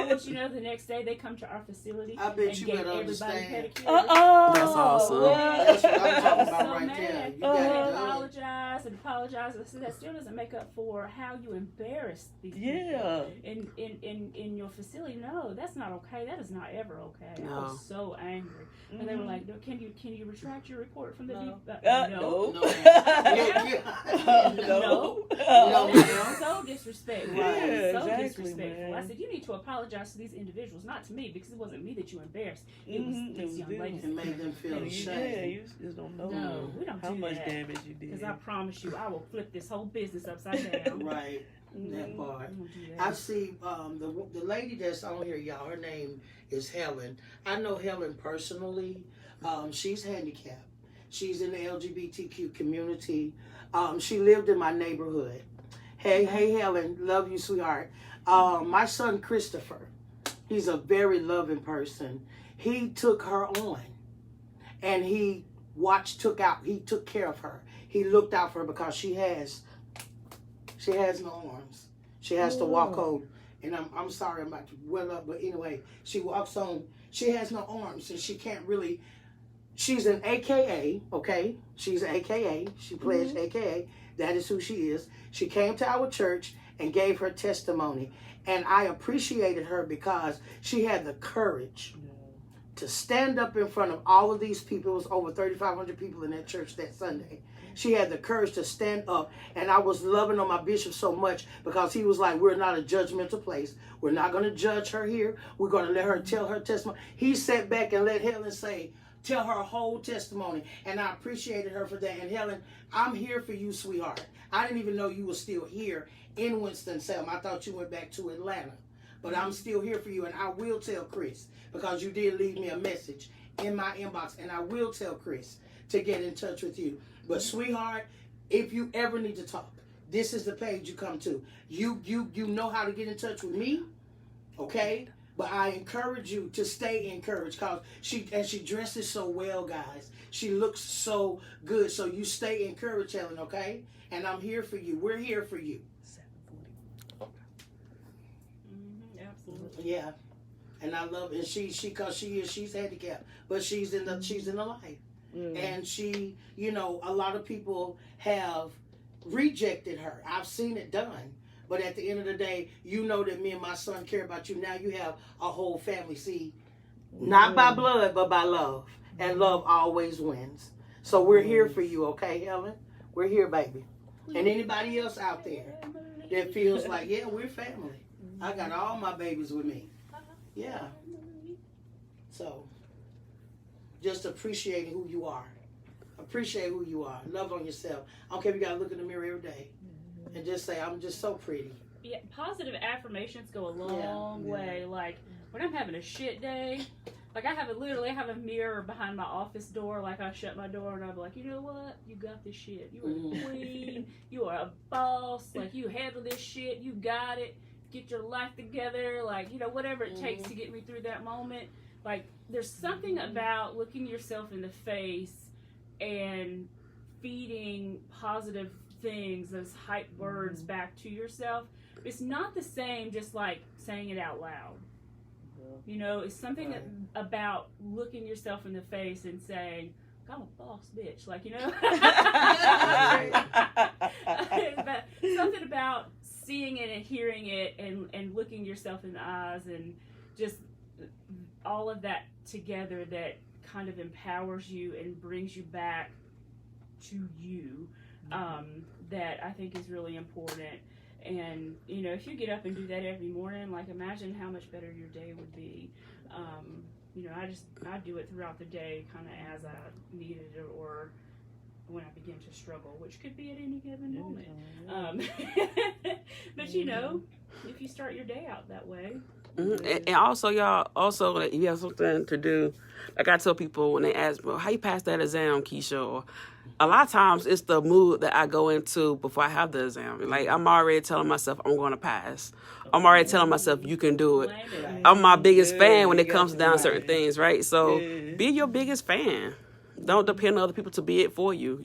want you to know the next day they come to our facility I bet and you gave better everybody understand. pedicures. That's awesome. That's what I'm talking about So right mad. there. You They gotta do it. apologize and apologize. I said that still doesn't make up for how you embarrass these Yeah. people in your facility. No, that's not okay. That is not ever okay. I was so angry. And they were like, no, can you retract your report from the No. no. No. No. No. No. So disrespectful. Yeah, So exactly, disrespectful. man. I said, you need to apologize to these individuals, not to me, because it wasn't me that you embarrassed. It was these young ladies. And made them feel Yeah, ashamed. you just don't know No, we don't how do much that. damage you did. Because I promise you, I will flip this whole business upside down. Right. That part. We don't do that. I see the lady that's on here, y'all. Her name is Helen. I know Helen personally. She's handicapped. She's in the LGBTQ community. She lived in my neighborhood. Hey, Helen, love you, sweetheart. My son Christopher, he's a very loving person. He took her on, and he took care of her. He looked out for her because she has no arms. She has to walk on, and I'm sorry, I'm about to well up, but anyway, she walks on. She has no arms, and she can't really. She's an AKA, okay? She's an AKA. She pledged AKA. That is who she is. She came to our church and gave her testimony, and I appreciated her because she had the courage to stand up in front of all of these people. It was over 3,500 people in that church that Sunday. She had the courage to stand up, and I was loving on my bishop so much because he was like, we're not a judgmental place. We're not going to judge her here. We're going to let her tell her testimony. He sat back and let Helen tell her whole testimony, and I appreciated her for that. And Helen, I'm here for you, sweetheart. I didn't even know you were still here in Winston-Salem. I thought you went back to Atlanta, but I'm still here for you, and I will tell Chris because you did leave me a message in my inbox, and I will tell Chris to get in touch with you. But sweetheart, if you ever need to talk, this is the page you come to. You know how to get in touch with me, okay? But I encourage you to stay encouraged because she dresses so well, guys. She looks so good. So you stay encouraged, Helen, okay? And I'm here for you. We're here for you. 740. Absolutely. Yeah. And I love, and she's handicapped, but she's in the life. And she, a lot of people have rejected her. I've seen it done. But at the end of the day, you know that me and my son care about you. Now you have a whole family. See, not by blood, but by love. And love always wins. So we're here for you, okay, Helen? We're here, baby. And anybody else out there that feels like, yeah, we're family. I got all my babies with me. Yeah. So, just appreciating who you are. Appreciate who you are. Love on yourself. I don't care if you got to look in the mirror every day. And just say, I'm just so pretty. Yeah, positive affirmations go a long way. Like, when I'm having a shit day, like I have a mirror behind my office door. Like, I shut my door and I'll be like, you know what? You got this shit. You are the queen. You are a boss. Like, you handle this shit. You got it. Get your life together. Like, whatever it takes to get me through that moment. Like, there's something about looking yourself in the face and feeding positive things, those hype words back to yourself. It's not the same just like saying it out loud. It's something about looking yourself in the face and saying, I'm a boss bitch. Like, but something about seeing it and hearing it and looking yourself in the eyes and just all of that together that kind of empowers you and brings you back to you. That I think is really important. And, if you get up and do that every morning, like, imagine how much better your day would be. I do it throughout the day kind of as I need it or when I begin to struggle, which could be at any given moment. But, if you start your day out that way. And also, y'all, like, if you have something to do, like I tell people when they ask me, how you pass that exam, Keisha? Or a lot of times it's the mood that I go into before I have the exam. Like, I'm already telling myself I'm going to pass. I'm already telling myself you can do it. I'm my biggest fan when it comes down to certain things, right? So be your biggest fan. Don't depend on other people to be it for you,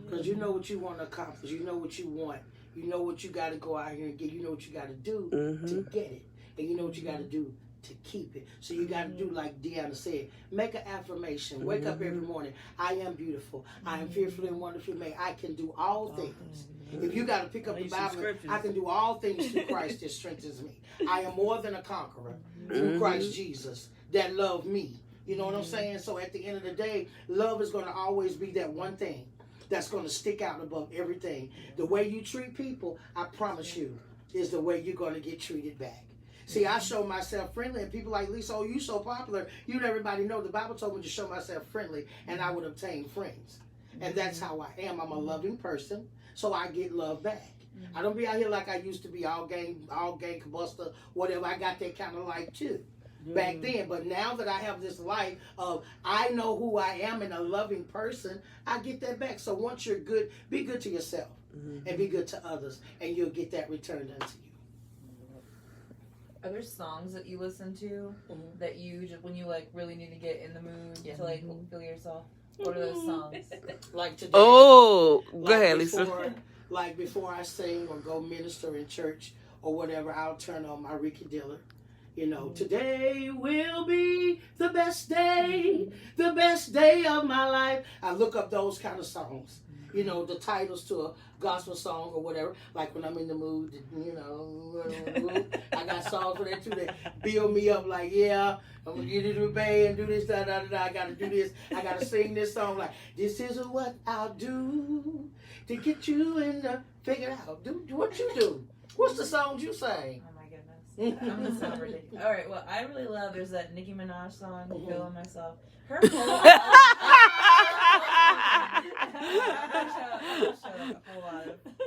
Because you know what you want to accomplish. You know what you want. You know what you got to go out here and get. You know what you got to do to get it. And you know what you got to do to keep it. So you got to do like Deanna said. Make an affirmation. Wake up every morning. I am beautiful. I am fearfully and wonderfully made. I can do all things. If you got to pick up the Bible, I can do all things through Christ that strengthens me. I am more than a conqueror through Christ Jesus that loved me. You know what I'm saying? So at the end of the day, love is going to always be that one thing. that's going to stick out above everything. The way you treat people, I promise you, is the way you're going to get treated back. See, I show myself friendly, and people like, Lisa, oh, you so popular. You let everybody know. The Bible told me to show myself friendly, and I would obtain friends. And that's how I am. I'm a loving person, so I get love back. I don't be out here like I used to be, all gang combuster, whatever. I got that kind of life too back then. But now that I have this life of I know who I am and a loving person, I get that back. So once you're good, be good to yourself and be good to others, and you'll get that returned unto you. Are there songs that you listen to that you just, when you like really need to get in the mood to like feel yourself? What are those songs? Like today. Oh, go Like ahead, Lisa. Like before I sing or go minister in church or whatever, I'll turn on my Ricky Diller. You know, today will be the best day of my life. I look up those kind of songs. You know, the titles to a gospel song or whatever. Like when I'm in the mood, you know, I got songs for that too that build me up. Like, yeah, I'm gonna get into the band and do this, da da da. I gotta do this. I gotta sing this song. Like, this is what I'll do to get you in the figure out. Do what you do. What's the songs you sing? Oh my goodness, I'm gonna sound ridiculous. All right, well, I really love. There's that Nicki Minaj song, "Feeling Myself." Her whole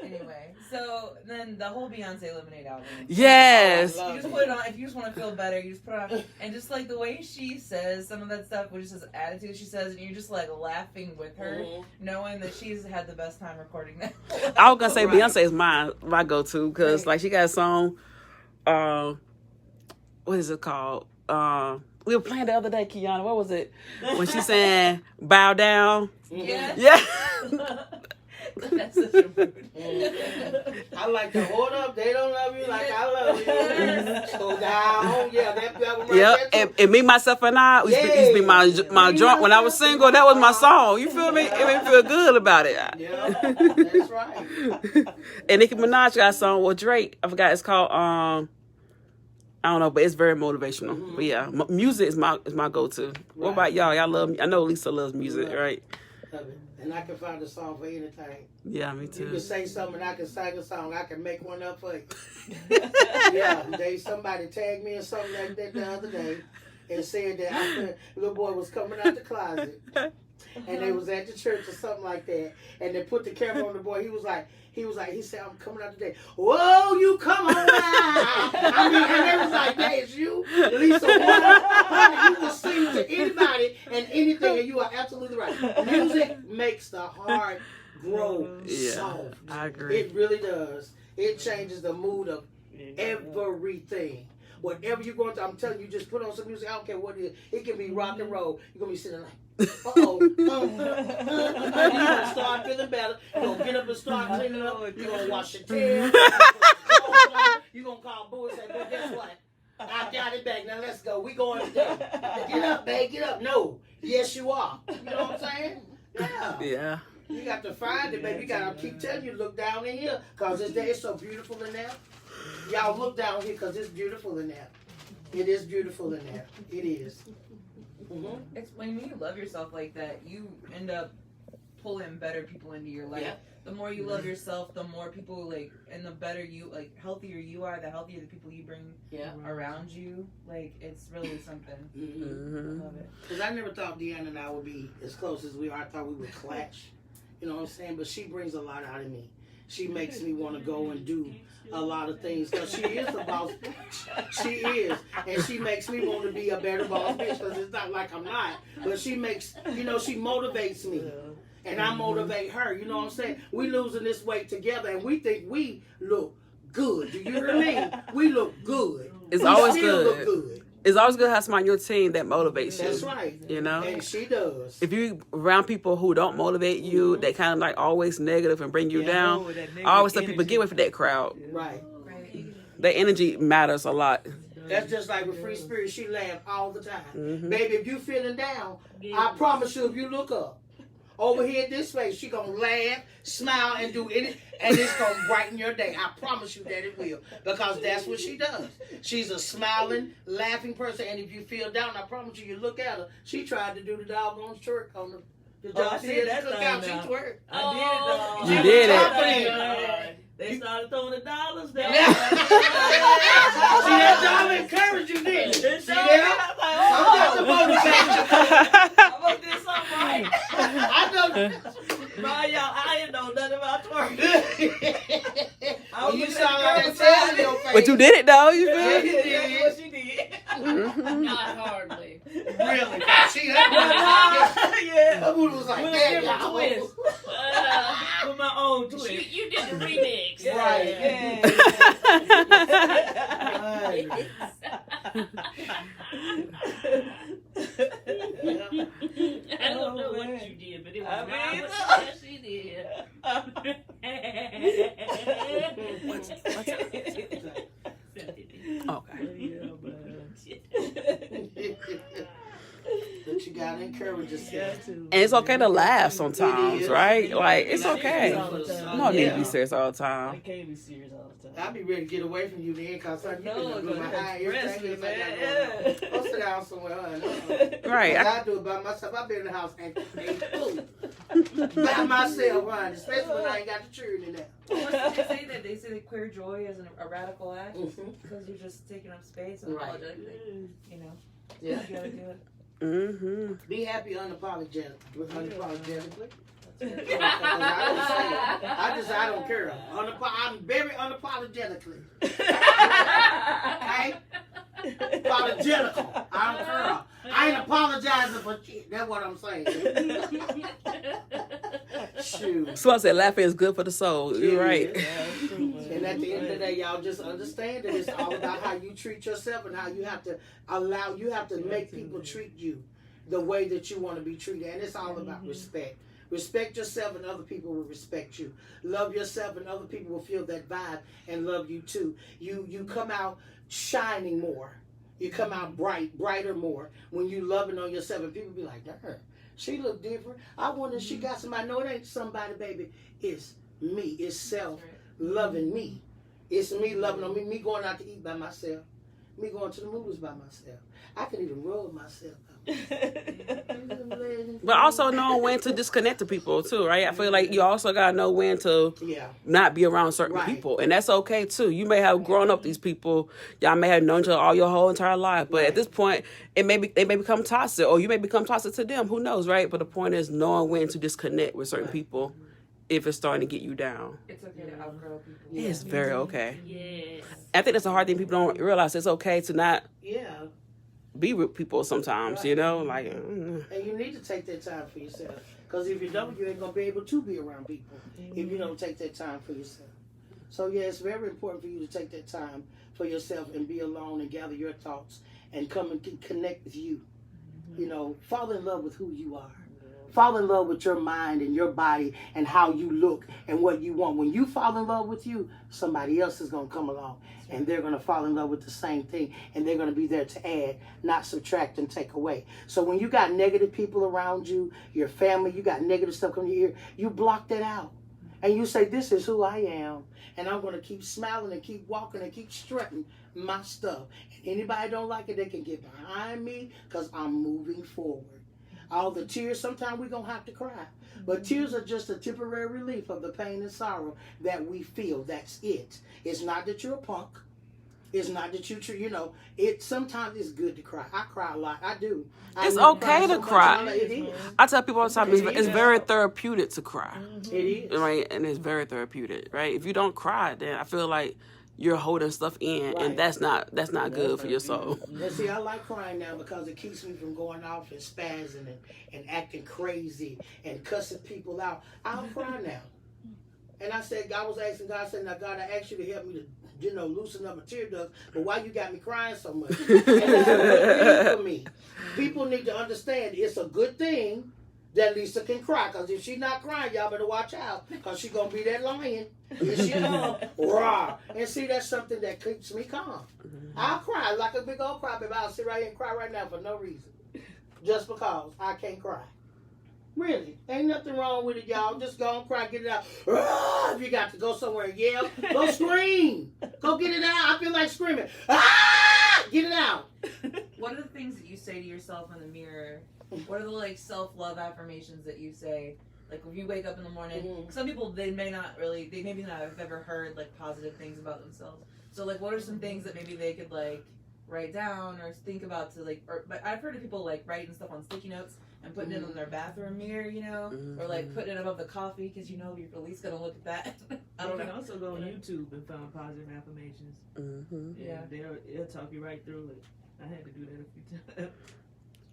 anyway, so then the whole Beyonce Lemonade album. Yes. Oh, You just put it on if you just want to feel better. You just put it on, and just like the way she says some of that stuff, which is this attitude she says, and you're just like laughing with her, knowing that she's had the best time recording that. I was gonna say Beyonce is my go-to because like she got a song. What is it called? We were playing the other day, Kiana. What was it? When she sang "Bow Down." Yeah. Yeah. That's such a mood. I like to hold up. They don't love you like I love you. So down, yeah, that one right Yep, there too. and me, myself, and I used to be my joint when I was single. That was my song. You feel me? It made me feel good about it. Yeah, that's right. And Nicki Minaj got a song with Drake. I forgot it's called. I don't know, but it's very motivational. But yeah, music is my go-to. What about y'all? Y'all love? I know Lisa loves music, right? Love it. And I can find a song for anything. Yeah, me You too. can say something, I can sing a song. I can make one up for you. Yeah, somebody tagged me in something like that the other day and said that little boy was coming out the closet and they was at the church or something like that, and they put the camera on the boy. He said, I'm coming out today. Whoa, you come on now. I mean, and they was like, that is you, Lisa Warren. You will sing to anybody and anything, and you are absolutely right. Music makes the heart grow soft. I agree. It really does. It changes the mood of everything. Whatever you're going through, I'm telling you, just put on some music. I don't care what it is. It can be rock and roll. You're going to be sitting like, uh-oh. You're going to start feeling better. You're going to get up and start cleaning up. You're going to wash your tail. You're going to call Boo and say, well, guess what? I got it back. Now let's go. We going today. Get up, babe. Get up. No. Yes, you are. You know what I'm saying? Yeah. Yeah. You got to find it, baby. You got to keep telling you, look down in here, because it's so beautiful in there. Y'all look down here, because it's beautiful in there. It is beautiful in there. It is. Mm-hmm. It's when you love yourself like that, you end up pulling better people into your life. Yeah. The more you love yourself, the more people like, and the better you like, healthier you are, the healthier the people you bring around you. Like, it's really something. Mm-hmm. I love it. Because I never thought Deanna and I would be as close as we are. I thought we would clash. You know what I'm saying? But she brings a lot out of me. She makes me want to go and do a lot of things, because she is a boss bitch. She is. And she makes me want to be a better boss bitch, because it's not like I'm not. But she makes, she motivates me. And I motivate her. You know what I'm saying? We losing this weight together, and we think we look good. Do you hear me? We look good. It's we always still good. Look good. It's always good to have somebody on your team that motivates you. That's right. You know? And she does. If you around people who don't motivate you, they kind of like always negative and bring you down, I always tell people, get away from that crowd. Right. That energy matters a lot. That's just like with Free Spirit. She laughs all the time. Baby, if you feeling down, I promise you, if you look up, over here this way, she gonna laugh, smile, and do it, and it's gonna brighten your day. I promise you that it will, because that's what she does. She's a smiling, laughing person, and if you feel down, I promise you, you look at her. She tried to do the doggone twerk on Did Oh, y'all I see did it? that Cook thing out, she now. twerked. I You did did it. They started throwing the dollars down. See, that dog encouraged you, didn't it? It See showed that? me. I'm Sometimes gonna do something right. I know. Man, y'all, I didn't know nothing about twerking. Well, you sound like that tail in your face. But you did it though. You feel Yeah, me? you did. What she did. Not hardly. Really? See, that Yeah. that booty was like, With a yeah, different y'all. twist. With my own twist. You did the remix. Yeah, Right. Yeah. I don't know Oh, what man. you did, but it was I not mean, what she did. Okay. Yeah, man. But you gotta encourage yourself. And it's okay to laugh sometimes, It is. right? Like it's Not okay. all the time. No need to Yeah. be serious all the I time. can't be serious all the I time. be ready to get away from you then, cause I No, blew my eye every express time me, it's like man. that going on. Go sit down somewhere, huh? Right. I do it by myself. I've been in the house and food by myself, huh? Especially when I ain't got the children in there. They say that queer joy is a radical act Mhm. because you're just taking up space and Right. apologetically, you know, Yeah. you gotta do it. Mm-hmm. Be happy unapologetically. I don't care. I'm very unapologetically. Okay? Apologetical. I don't care. I ain't apologizing for shit. That's what I'm saying. Shoot. So I said laughing is good for the soul. You're right. And at the end of the day, y'all just understand that it's all about how you treat yourself and how you have to make people treat you the way that you want to be treated. And it's all about respect. Respect yourself and other people will respect you. Love yourself and other people will feel that vibe and love you too. You come out shining more. You come out brighter more when you loving on yourself. And people be like, darn, she look different. I wonder if she got somebody. No, it ain't somebody, baby. It's me. It's self loving me. It's me loving on me. Me going out to eat by myself. Me going to the movies by myself. I can even rub myself out. But also knowing when to disconnect to people too, right? I feel like you also gotta know when to not be around certain Right. people, and that's okay too. You may have grown up with these people, y'all may have known each other all your whole entire life, but at this point, they may become toxic, or you may become toxic to them. Who knows, right? But the point is knowing when to disconnect with certain people if it's starting to get you down. It's okay to outgrow people. It's very okay. Yes. I think that's a hard thing people don't realize. It's okay to not Yeah. be with people sometimes, you know, like. And you need to take that time for yourself. Because if you don't, you ain't going to be able to be around people if you don't take that time for yourself. So, yeah, it's very important for you to take that time for yourself and be alone and gather your thoughts and come and connect with you. You know, fall in love with who you are. Fall in love with your mind and your body and how you look and what you want. When you fall in love with you, somebody else is going to come along and they're going to fall in love with the same thing and they're going to be there to add, not subtract and take away. So when you got negative people around you, your family, you got negative stuff coming to your ear, you block that out. And you say, this is who I am. And I'm going to keep smiling and keep walking and keep strutting my stuff. And anybody don't like it, they can get behind me because I'm moving forward. All the tears, sometimes we're going to have to cry. But tears are just a temporary relief of the pain and sorrow that we feel. That's it. It's not that you're a punk. It's not that you know, sometimes it's good to cry. I cry a lot. I do. It's okay to cry. It is. I tell people all the time, it's very therapeutic to cry. It is. Right? And it's very therapeutic, right? If you don't cry, then I feel like you're holding stuff in, and that's not good for your soul. And see, I like crying now because it keeps me from going off and spazzing and acting crazy and cussing people out. I'll cry now. And I said, I was asking God, I said, now God, I asked you to help me to, loosen up my tear ducts, but why you got me crying so much? And it's a good thing for me. People need to understand it's a good thing that Lisa can cry, because if she's not crying, y'all better watch out, because she's going to be that lion. Here she come, raw. And see, that's something that keeps me calm. I'll cry like a big old crybaby. I'll sit right here and cry right now for no reason. Just because I can't cry. Really. Ain't nothing wrong with it, y'all. Just go and cry, get it out. Rah! If you got to go somewhere and yell, go scream. Go get it out. I feel like screaming. Ah! Get it out. What are the things that you say to yourself in the mirror what are the like self-love affirmations that you say? Like when you wake up in the morning, Mhm. some people they maybe not have ever heard like positive things about themselves. So like, what are some things that maybe they could like write down or think about to like? But I've heard of people like writing stuff on sticky notes and putting it on their bathroom mirror, you know, or like putting it above the coffee because you know you're at least gonna look at that. I don't You know. can also go on YouTube and find positive affirmations. Yeah. They'll talk you right through it. I had to do that a few times.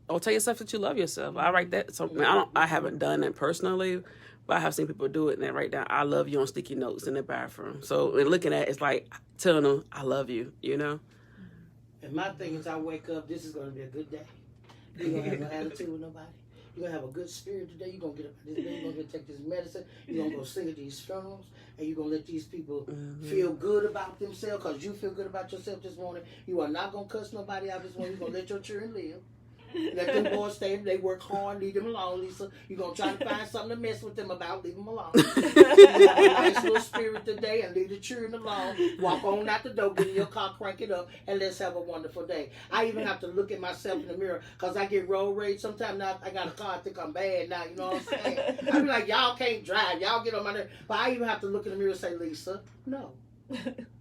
Or tell yourself that you love yourself. I write that. So I haven't done it personally, but I have seen people do it and they write down "I love you" on sticky notes in the bathroom. So when looking at it, it's like telling them "I love you," you know. And my thing is, I wake up. This is going to be a good day. You're gonna have no attitude with nobody. You're gonna have a good spirit today. You're gonna get up this day. You're gonna take this medicine. You're gonna go sing at these funerals, and you're gonna let these people feel good about themselves because you feel good about yourself this morning. You are not gonna cuss nobody out this morning. You're gonna let your children live. Let them boys stay. They work hard. Leave them alone, Lisa. You're going to try to find something to mess with them about. Leave them alone. You have a nice little spirit today and leave the children alone. Walk on out the door, get in your car, crank it up, and let's have a wonderful day. I even have to look at myself in the mirror because I get road rage. Sometimes now I got a car, I think I'm bad now. You know what I'm saying? I be like, y'all can't drive. Y'all get on my nerves. But I even have to look in the mirror and say, Lisa, no.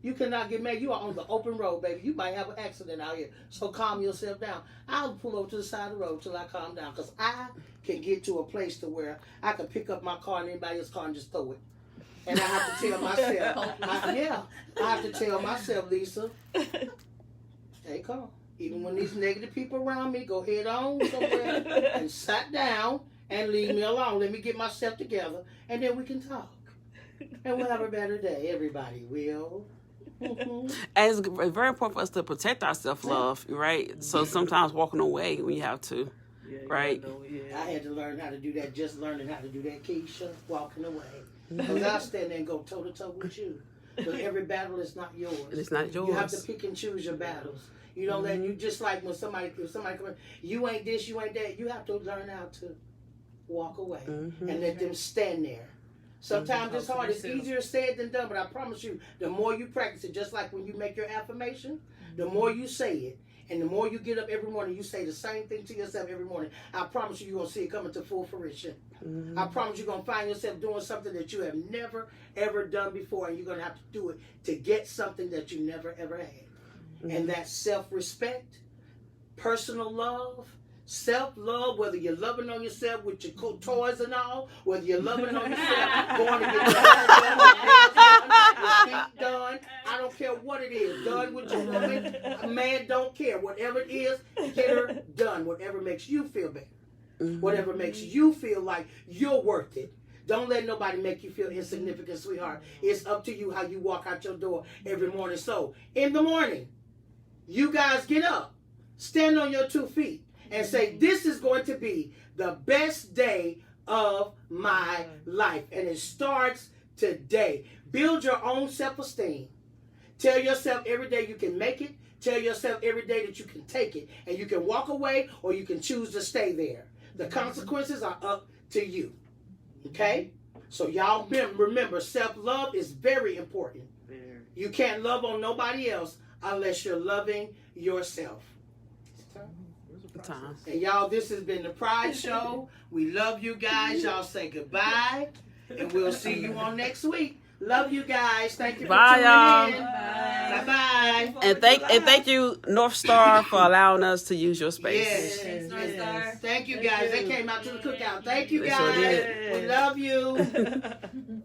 You cannot get mad. You are on the open road, baby. You might have an accident out here. So calm yourself down. I'll pull over to the side of the road till I calm down. Because I can get to a place to where I can pick up my car and anybody else's car and just throw it. And I have to tell myself, I have to tell myself, Lisa, stay calm. Even when these negative people around me, go head on somewhere and sit down and leave me alone. Let me get myself together and then we can talk. And we'll have a better day. Everybody will. And it's very important for us to protect our self-love, right? So sometimes walking away when you have to, right? I had to learn how to do that, just learning how to do that, Keisha, walking away. Because I'll stand there and go toe-to-toe with you. But every battle is not yours. It's not yours. You have to pick and choose your battles. You don't let you, just like when if somebody comes in, you ain't this, you ain't that, you have to learn how to walk away and let them stand there. Sometimes it's hard. It's easier said than done, but I promise you, the more you practice it, just like when you make your affirmation, the more you say it, and the more you get up every morning, you say the same thing to yourself every morning. I promise you, you're going to see it coming to full fruition. I promise you're going to find yourself doing something that you have never, ever done before, and you're going to have to do it to get something that you never, ever had. And that's self-respect, personal love, self-love, whether you're loving on yourself with your toys and all, whether you're loving on yourself, going to get your hair done, your feet done, I don't care what it is, done with your woman, a man don't care. Whatever it is, get her done. Whatever makes you feel better. Whatever makes you feel like you're worth it. Don't let nobody make you feel insignificant, sweetheart. It's up to you how you walk out your door every morning. So, in the morning, you guys get up, stand on your 2 feet, and say, this is going to be the best day of my life. And it starts today. Build your own self-esteem. Tell yourself every day you can make it. Tell yourself every day that you can take it. And you can walk away or you can choose to stay there. The consequences are up to you. Okay? So y'all remember, self-love is very important. You can't love on nobody else unless you're loving yourself. Time. And y'all, this has been the Pride Show. We love you guys. Y'all say goodbye. And we'll see you on next week. Love you guys. Thank you for tuning y'all. in. Bye-bye. And thank you, North Star, for allowing us to use your space. Yes. North Star. Thank you guys. They came out to the cookout. Thank you They sure guys. did. We love you.